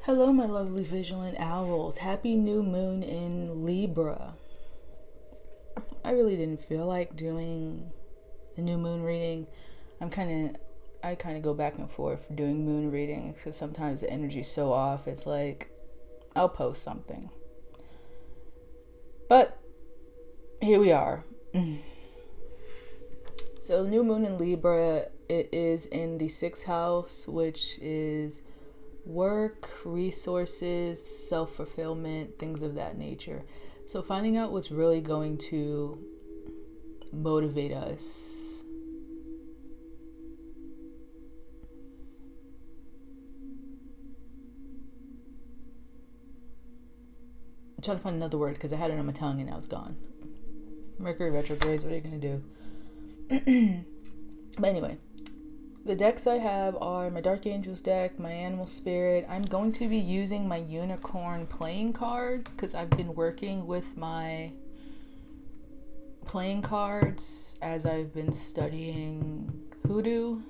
Hello, my lovely vigilant owls. Happy new moon in Libra. I really didn't feel like doing the new moon reading. I kind of go back and forth doing moon readings because sometimes the energy's so off. It's like I'll post something, but here we are. So the new moon in Libra, it is in the 6th house, which is work, resources, self-fulfillment, things of that nature. So finding out what's really going to motivate us. I'm trying to find another word because I had it on my tongue and now it's gone. Mercury retrogrades, what are you going to do? But anyway, the decks I have are my Dark Angels deck, my Animal Spirit. I'm going to be using my Unicorn playing cards because I've been working with my playing cards as I've been studying Hoodoo.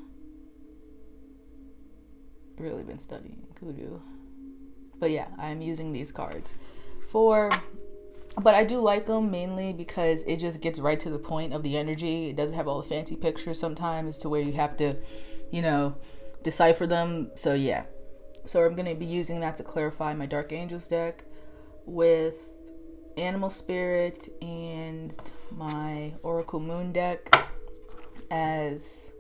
Really been studying Hoodoo. But yeah, I'm using these cards but I do like them mainly because it just gets right to the point of the energy. It doesn't have all the fancy pictures sometimes to where you have to, decipher them. So yeah. So I'm going to be using that to clarify my Dark Angels deck with Animal Spirit and my Oracle Moon deck as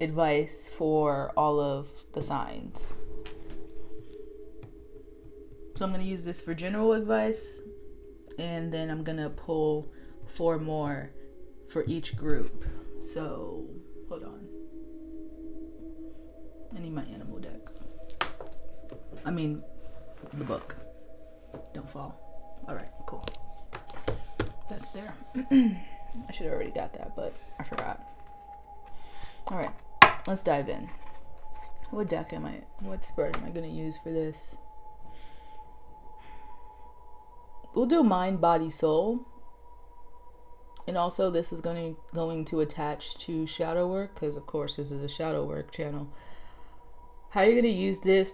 advice for all of the signs. So I'm going to use this for general advice, and then I'm going to pull 4 more for each group. So, hold on. I need my animal deck. I mean, the book. Don't fall. All right, cool. That's there. I should have already got that, but I forgot. All right, let's dive in. What spread am I going to use for this? We'll do mind, body, soul. And also this is going to attach to shadow work because of course this is a shadow work channel. How you're going to use this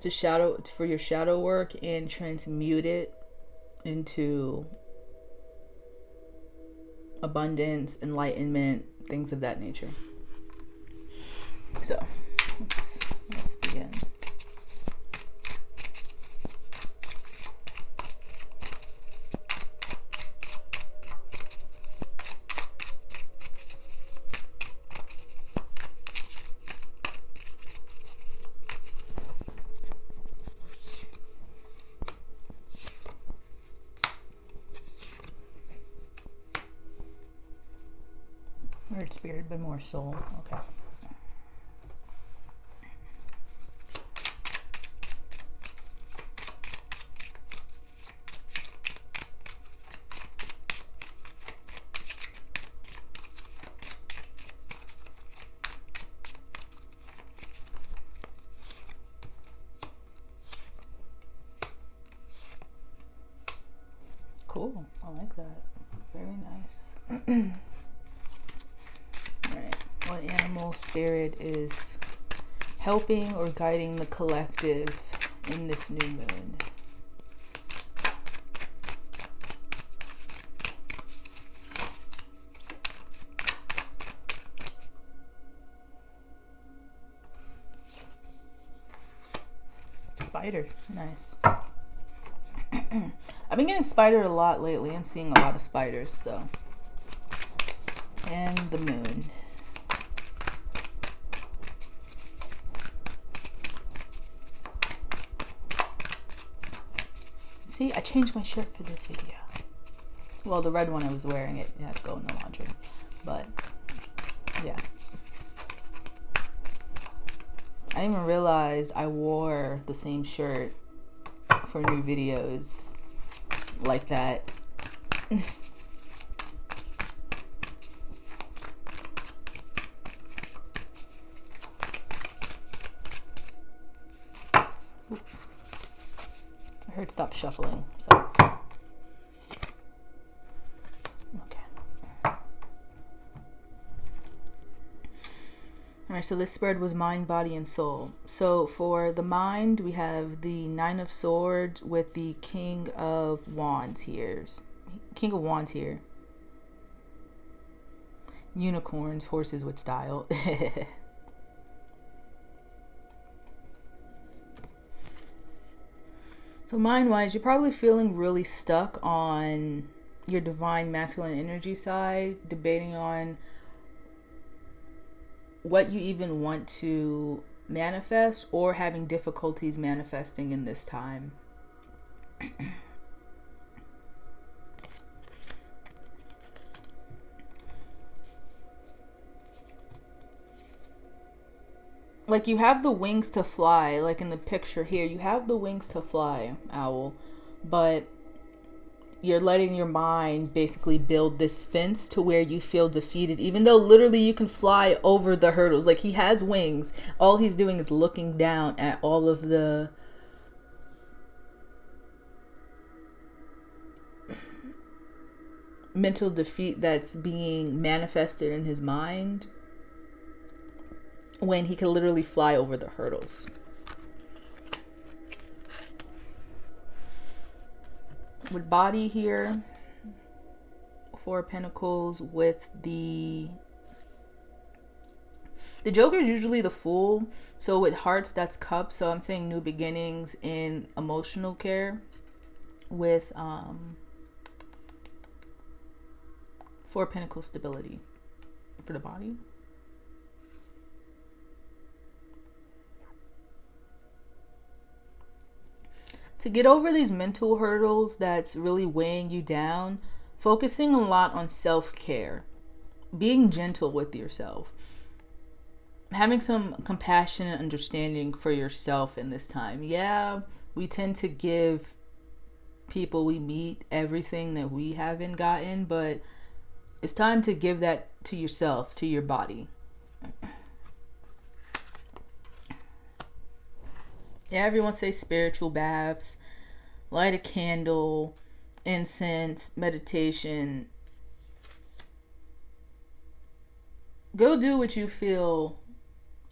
for your shadow work and transmute it into abundance, enlightenment, things of that nature. So let's begin. Word spirit, but more soul. Okay. Cool. I like that. Very nice. Alright. What animal spirit is helping or guiding the collective in this new moon? Spider. Nice. I've been getting spidered a lot lately and seeing a lot of spiders, so. And the moon. See, I changed my shirt for this video. Well, the red one I was wearing, it had to go in the laundry. But, yeah. I didn't even realize I wore the same shirt for new videos like that. I heard stop shuffling, so. Okay. All Alright, so this spread was mind, body, and soul. So for the mind, we have the Nine of Swords with the King of Wands here. King of Wands here. Unicorns, horses with style. So mind-wise, you're probably feeling really stuck on your divine masculine energy side, debating on what you even want to manifest, or having difficulties manifesting in this time. Like, you have the wings to fly, like in the picture here, you have the wings to fly, owl, but you're letting your mind basically build this fence to where you feel defeated, even though literally you can fly over the hurdles. Like, he has wings. All he's doing is looking down at all of the mental defeat that's being manifested in his mind, when he can literally fly over the hurdles. With body here, Four of Pentacles with the Joker is usually the Fool. So with hearts, that's cups. So I'm saying new beginnings in emotional care. With Four of Pentacles, stability for the body. To get over these mental hurdles that's really weighing you down, focusing a lot on self-care, being gentle with yourself, having some compassion and understanding for yourself in this time. Yeah, we tend to give people we meet everything that we haven't gotten, but it's time to give that to yourself, to your body. Yeah, everyone say spiritual baths, light a candle, incense, meditation. Go do what you feel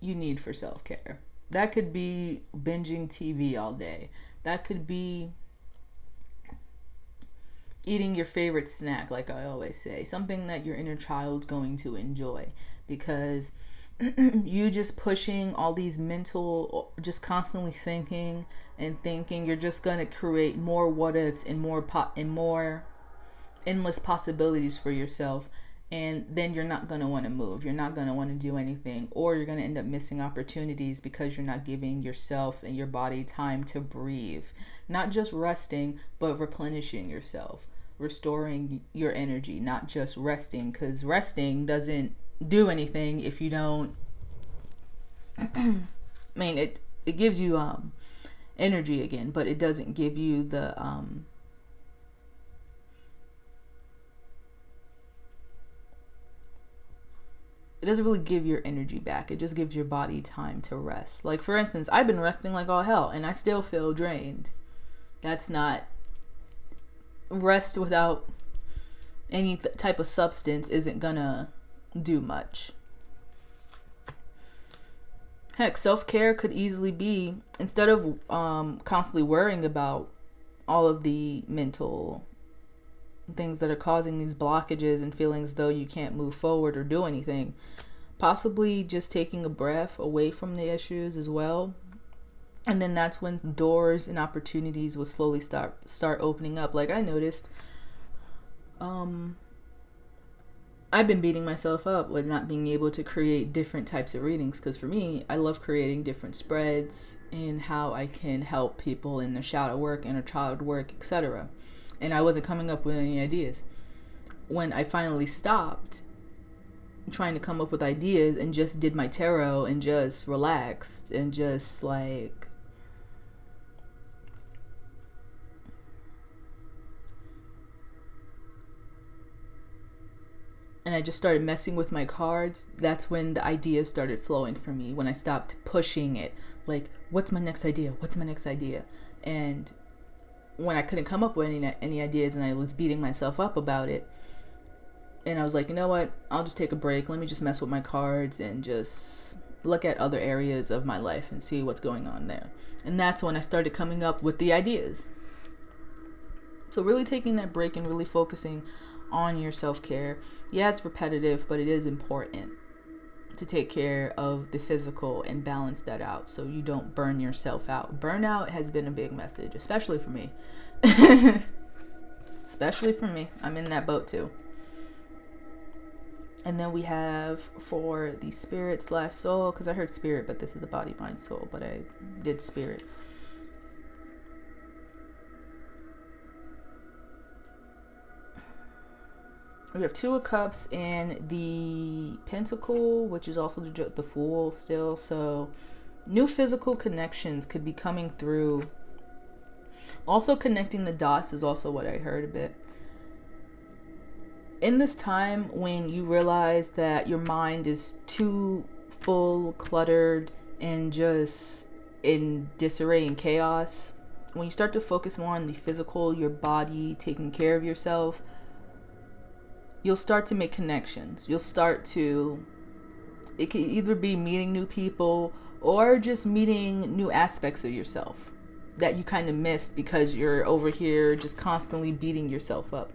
you need for self-care. That could be binging TV all day. That could be eating your favorite snack, like I always say. Something that your inner child's going to enjoy. Because you just pushing all these mental, just constantly thinking and thinking, you're just going to create more what ifs and more endless possibilities for yourself, and then you're not going to want to move, you're not going to want to do anything, or you're going to end up missing opportunities because you're not giving yourself and your body time to breathe, not just resting, but replenishing yourself, restoring your energy, not just resting, because resting doesn't do anything if you don't I mean, it gives you energy again, but it doesn't give you the it doesn't really give your energy back. It just gives your body time to rest. Like, for instance, I've been resting like all hell and I still feel drained. That's not rest without any type of substance isn't gonna do much. Heck, self-care could easily be, instead of constantly worrying about all of the mental things that are causing these blockages and feelings though you can't move forward or do anything, possibly just taking a breath away from the issues as well. And then that's when doors and opportunities will slowly start opening up. Like, I noticed I've been beating myself up with not being able to create different types of readings, because for me, I love creating different spreads and how I can help people in their shadow work, inner child work, etc. And I wasn't coming up with any ideas. When I finally stopped trying to come up with ideas and just did my tarot and just relaxed and just like and I just started messing with my cards, that's when the ideas started flowing for me. When I stopped pushing it, like, what's my next idea? What's my next idea? And when I couldn't come up with any ideas and I was beating myself up about it, and I was like, you know what? I'll just take a break. Let me just mess with my cards and just look at other areas of my life and see what's going on there. And that's when I started coming up with the ideas. So really taking that break and really focusing on your self-care. Yeah, it's repetitive, but it is important to take care of the physical and balance that out so you don't burn yourself out. Burnout has been a big message, especially for me. Especially for me. I'm in that boat too. And then we have for the spirit/soul, because I heard spirit, but this is the body, mind, soul, but I did spirit. We have Two of Cups and the Pentacle, which is also the Fool still. So new physical connections could be coming through. Also connecting the dots is also what I heard a bit. In this time when you realize that your mind is too full, cluttered, and just in disarray and chaos, when you start to focus more on the physical, your body, taking care of yourself, you'll start to make connections. It can either be meeting new people or just meeting new aspects of yourself that you kind of missed because you're over here just constantly beating yourself up.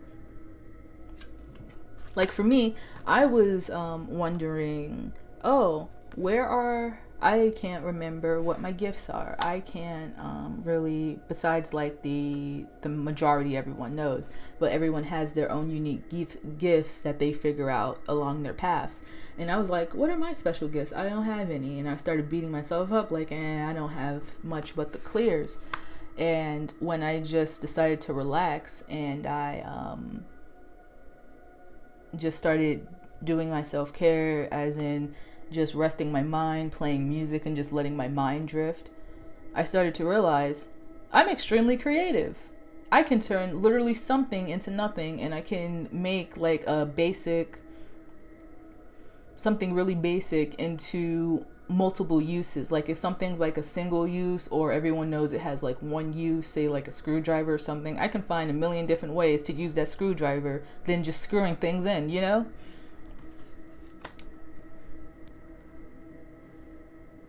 Like for me, I was wondering, I can't remember what my gifts are. I can't really, besides like the majority everyone knows, but everyone has their own unique gifts that they figure out along their paths. And I was like, what are my special gifts? I don't have any. And I started beating myself up like, I don't have much but the clears. And when I just decided to relax and I just started doing my self-care, as in just resting my mind, playing music, and just letting my mind drift, I started to realize I'm extremely creative. I can turn literally something into nothing, and I can make like something really basic into multiple uses. Like if something's like a single use, or everyone knows it has like one use, say like a screwdriver or something, I can find a million different ways to use that screwdriver than just screwing things in, you know?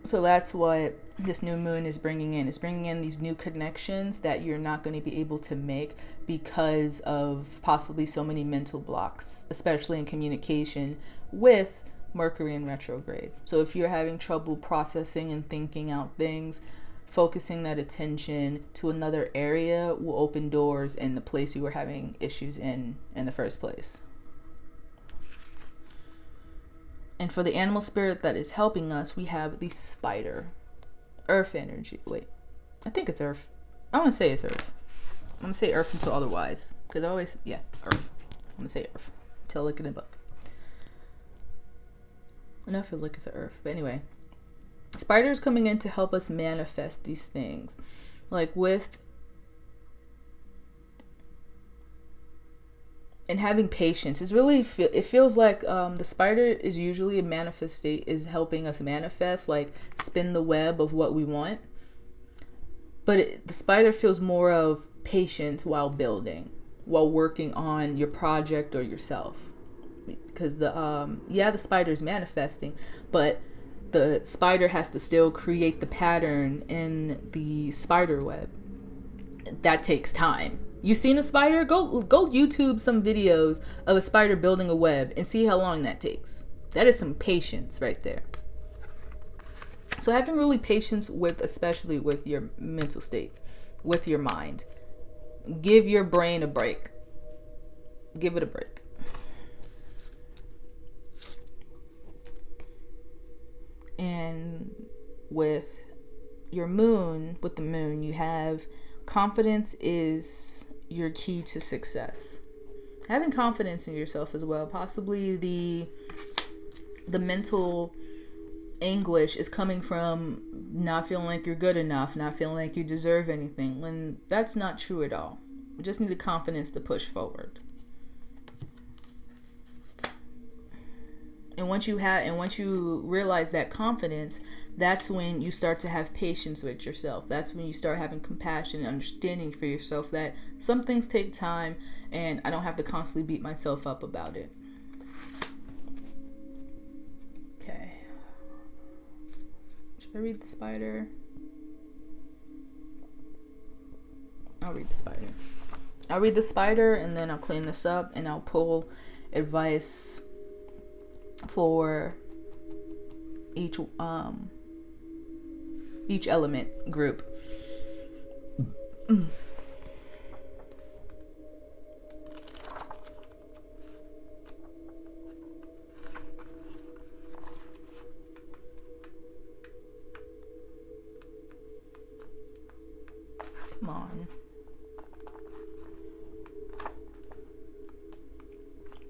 So that's what this new moon is bringing in. It's bringing in these new connections that you're not going to be able to make because of possibly so many mental blocks, especially in communication with Mercury in retrograde. So if you're having trouble processing and thinking out things, focusing that attention to another area will open doors in the place you were having issues in the first place. And for the animal spirit that is helping us, we have the spider. Earth energy. Wait, I think it's Earth. I want to say it's Earth. I'm going to say Earth until otherwise. Because I always, Earth. I'm going to say Earth until I look in the book. I know it feels like it's an Earth. But anyway, spiders coming in to help us manifest these things. Like with... and having patience. It feels like the spider is usually is helping us manifest, like spin the web of what we want. But the spider feels more of patience while building, while working on your project or yourself. Because the spider is manifesting, but the spider has to still create the pattern in the spider web. That takes time. You seen a spider? Go YouTube some videos of a spider building a web and see how long that takes. That is some patience right there. So having really patience especially with your mental state, with your mind. Give your brain a break. Give it a break. And with the moon, you have confidence is your key to success. Having confidence in yourself as well. Possibly the mental anguish is coming from not feeling like you're good enough, not feeling like you deserve anything, when that's not true at all. You just need the confidence to push forward. And once you realize that confidence, that's when you start to have patience with yourself. That's when you start having compassion and understanding for yourself that some things take time and I don't have to constantly beat myself up about it. Okay. Should I read the spider? I'll read the spider. I'll read the spider and then I'll clean this up and I'll pull advice for each element group. Come on.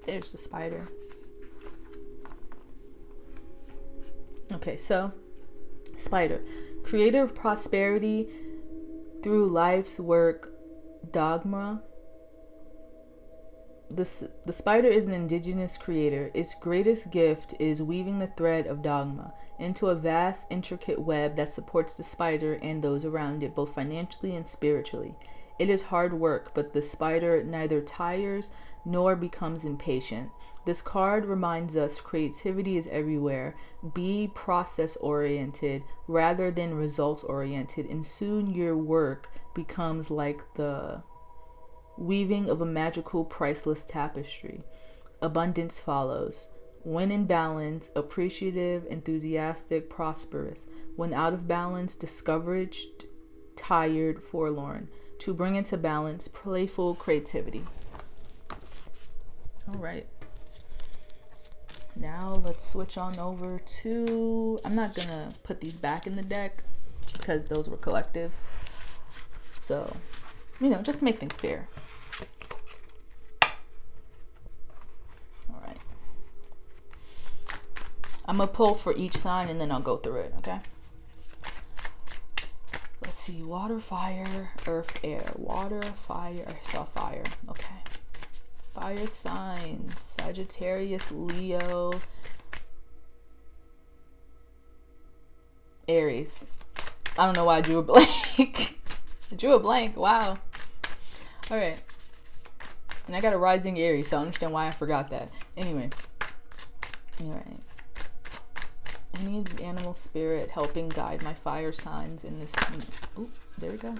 There's the spider. Okay, so spider, creator of prosperity through life's work, dogma. The spider is an indigenous creator. Its greatest gift is weaving the thread of dogma into a vast, intricate web that supports the spider and those around it, both financially and spiritually. It is hard work, but the spider neither tires nor becomes impatient. This card reminds us creativity is everywhere. Be process-oriented rather than results-oriented, and soon your work becomes like the weaving of a magical, priceless tapestry. Abundance follows. When in balance, appreciative, enthusiastic, prosperous. When out of balance, discouraged, tired, forlorn. To bring into balance, playful creativity. All right. Now let's switch on over to, I'm not gonna put these back in the deck because those were collectives. So, you know, just to make things fair. All right. I'm gonna pull for each sign and then I'll go through it, okay? Let's see, water, fire, earth, air. Water, fire, I saw fire, okay. Fire signs, Sagittarius, Leo, Aries. I don't know why I drew a blank. I drew a blank, wow. All right. And I got a rising Aries, so I understand why I forgot that. Anyway. All right. Any animal spirit helping guide my fire signs in this. Oh, there we go.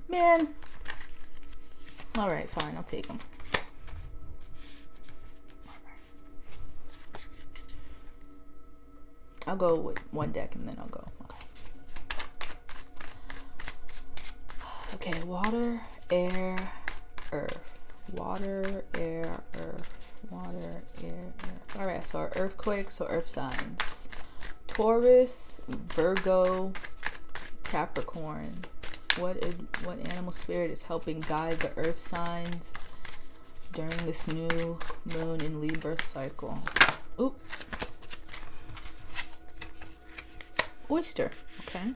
Man. All right, fine, I'll take them. I'll go with one deck and then I'll go. Okay, water, air, earth. Water, air, earth. Water, air, earth. All right, so our earthquakes, so earth signs. Taurus, Virgo, Capricorn. What animal spirit is helping guide the earth signs during this new moon and Libra cycle? Oop. Oyster, okay.